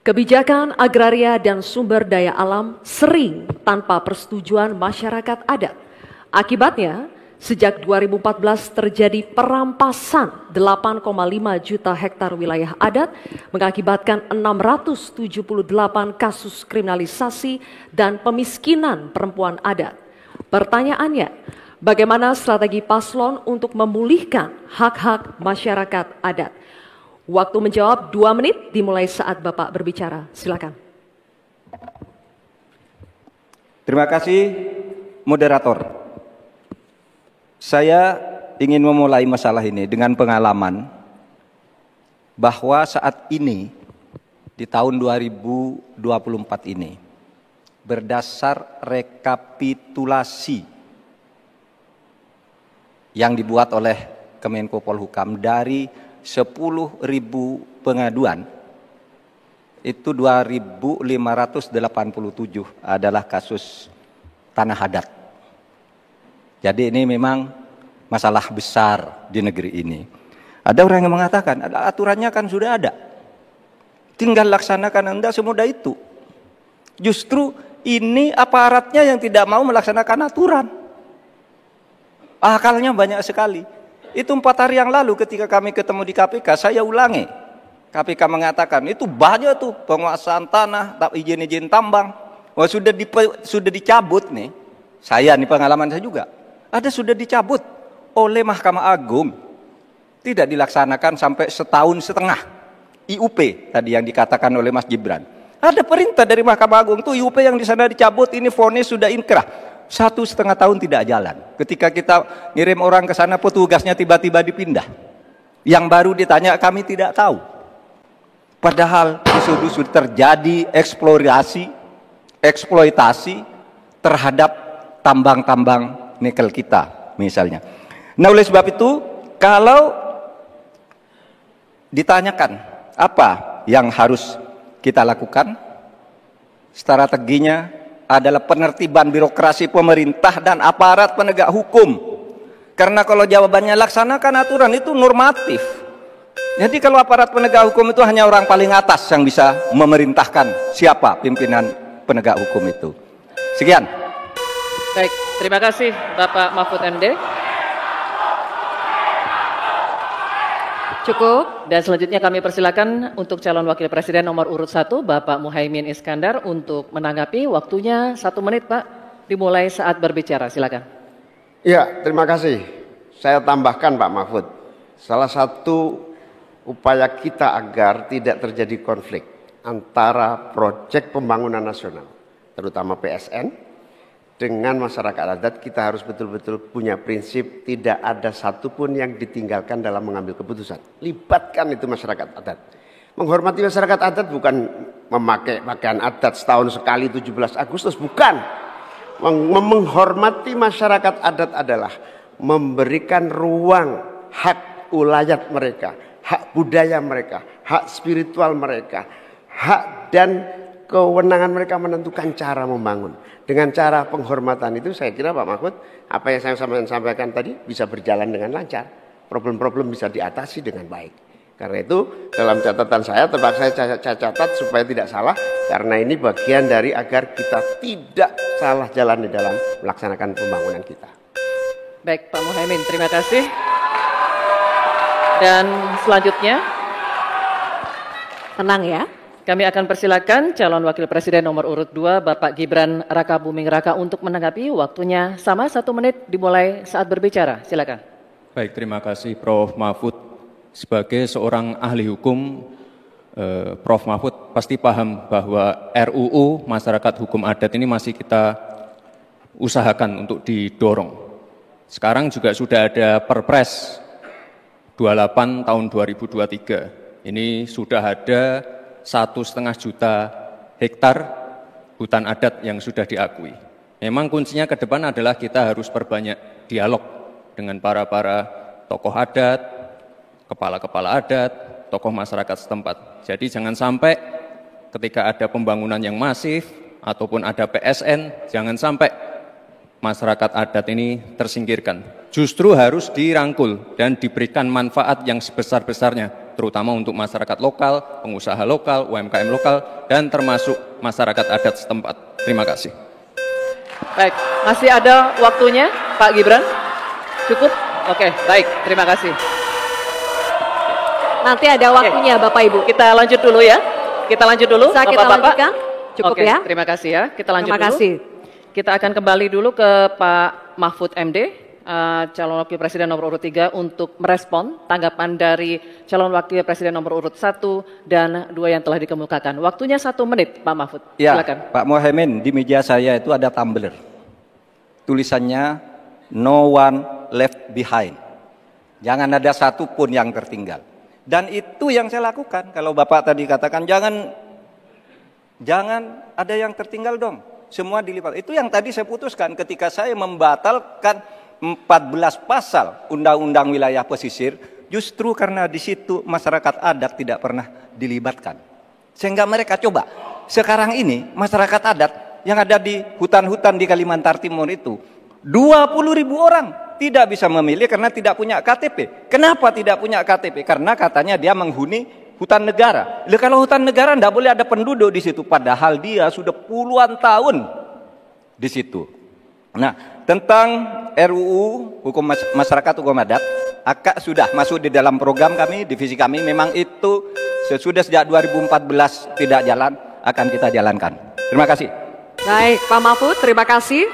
Kebijakan agraria dan sumber daya alam sering tanpa persetujuan masyarakat adat. Akibatnya, sejak 2014 terjadi perampasan 8,5 juta hektar wilayah adat, mengakibatkan 678 kasus kriminalisasi dan pemiskinan perempuan adat. Pertanyaannya, bagaimana strategi paslon untuk memulihkan hak-hak masyarakat adat? Waktu menjawab 2 menit dimulai saat Bapak berbicara. Silakan. Terima kasih, moderator. Saya ingin memulai masalah ini dengan pengalaman bahwa saat ini di tahun 2024 ini berdasar rekapitulasi yang dibuat oleh Kemenko Polhukam dari 10.000 pengaduan, itu 2.587 adalah kasus tanah adat. Jadi ini memang masalah besar di negeri ini. Ada orang yang mengatakan, aturannya kan sudah ada, tinggal laksanakan, enggak semudah itu. Justru ini aparatnya yang tidak mau melaksanakan aturan. Akalnya banyak sekali. Itu 4 hari yang lalu ketika kami ketemu di KPK, saya ulangi. KPK mengatakan itu banyak tuh penguasaan tanah, izin-izin tambang. Wah, sudah dicabut nih. Saya nih pengalaman saya juga. Ada sudah dicabut oleh Mahkamah Agung. Tidak dilaksanakan sampai 1,5 tahun. IUP tadi yang dikatakan oleh Mas Gibran. Ada perintah dari Mahkamah Agung tuh IUP yang di sana dicabut, ini vonis sudah inkrah. 1,5 tahun tidak jalan. Ketika kita ngirim orang ke sana, petugasnya tiba-tiba dipindah. Yang baru ditanya, kami tidak tahu. Padahal sudah terjadi eksploitasi terhadap tambang-tambang nikel kita, misalnya. Nah, oleh sebab itu, kalau ditanyakan apa yang harus kita lakukan, strateginya adalah penertiban birokrasi pemerintah dan aparat penegak hukum. Karena kalau jawabannya laksanakan aturan, itu normatif. Jadi kalau aparat penegak hukum itu hanya orang paling atas yang bisa memerintahkan siapa pimpinan penegak hukum itu. Sekian. Baik, terima kasih Bapak Mahfud MD. Cukup, dan selanjutnya kami persilakan untuk calon wakil presiden nomor urut 1, Bapak Muhaimin Iskandar, untuk menanggapi. Waktunya 1 menit, Pak, dimulai saat berbicara. Silakan. Ya, terima kasih. Saya tambahkan, Pak Mahfud, salah satu upaya kita agar tidak terjadi konflik antara proyek pembangunan nasional, terutama PSN, dengan masyarakat adat, kita harus betul-betul punya prinsip tidak ada satupun yang ditinggalkan dalam mengambil keputusan. Libatkan itu masyarakat adat. Menghormati masyarakat adat bukan memakai pakaian adat setahun sekali 17 Agustus, bukan. Menghormati masyarakat adat adalah memberikan ruang hak ulayat mereka, hak budaya mereka, hak spiritual mereka, hak dan kewenangan mereka menentukan cara membangun. Dengan cara penghormatan itu saya kira Pak Mahfud, apa yang saya sampaikan tadi bisa berjalan dengan lancar. Problem-problem bisa diatasi dengan baik. Karena itu dalam catatan saya, terpaksa saya catat supaya tidak salah. Karena ini bagian dari agar kita tidak salah jalan di dalam melaksanakan pembangunan kita. Baik Pak Muhaimin, terima kasih. Dan selanjutnya, tenang ya. Kami akan persilakan calon wakil presiden nomor urut 2, Bapak Gibran Rakabuming Raka, untuk menanggapi. Waktunya sama 1 menit dimulai saat berbicara. Silakan. Baik, terima kasih Prof. Mahfud. Sebagai seorang ahli hukum, Prof. Mahfud pasti paham bahwa RUU Masyarakat Hukum Adat ini masih kita usahakan untuk didorong. Sekarang juga sudah ada Perpres 28 tahun 2023. Ini sudah ada 1,5 juta hektar hutan adat yang sudah diakui. Memang kuncinya ke depan adalah kita harus perbanyak dialog dengan para tokoh adat, kepala-kepala adat, tokoh masyarakat setempat. Jadi jangan sampai ketika ada pembangunan yang masif ataupun ada PSN, jangan sampai masyarakat adat ini tersingkirkan. Justru harus dirangkul dan diberikan manfaat yang sebesar-besarnya terutama untuk masyarakat lokal, pengusaha lokal, UMKM lokal, dan termasuk masyarakat adat setempat. Terima kasih. Baik, masih ada waktunya Pak Gibran? Cukup? Oke, baik, terima kasih. Nanti ada waktunya Bapak Ibu. Kita lanjut dulu ya. Kita lanjut dulu. Bisa kita lanjutkan? Cukup Oke, ya. terima kasih ya. Kita lanjut Terima dulu. kasih. Kita akan kembali dulu ke Pak Mahfud MD, calon wakil presiden nomor urut 3 untuk merespon tanggapan dari calon wakil presiden nomor urut 1 dan 2 yang telah dikemukakan. Waktunya 1 menit Pak Mahfud. Ya, Silakan. Pak Mohaimin, di meja saya itu ada tumbler. Tulisannya no one left behind. Jangan ada satu pun yang tertinggal. Dan itu yang saya lakukan. Kalau Bapak tadi katakan jangan ada yang tertinggal dong. Semua dilipat. Itu yang tadi saya putuskan ketika saya membatalkan 14 pasal Undang-Undang Wilayah Pesisir, justru karena di situ masyarakat adat tidak pernah dilibatkan. Sehingga mereka coba. Sekarang ini masyarakat adat yang ada di hutan-hutan di Kalimantan Timur itu 20.000 orang tidak bisa memilih karena tidak punya KTP. Kenapa tidak punya KTP? Karena katanya dia menghuni hutan negara. Kalau hutan negara tidak boleh ada penduduk di situ, padahal dia sudah puluhan tahun di situ. Nah, tentang RUU Hukum Masyarakat Hukum Adat, sudah masuk di dalam program kami, divisi kami. Memang itu sesudah sejak 2014 tidak jalan, akan kita jalankan. Terima kasih. Baik, Pak Mahfud, terima kasih.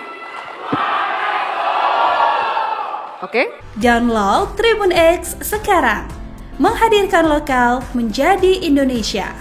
Oke. Download Tribun X sekarang. Menghadirkan lokal menjadi Indonesia.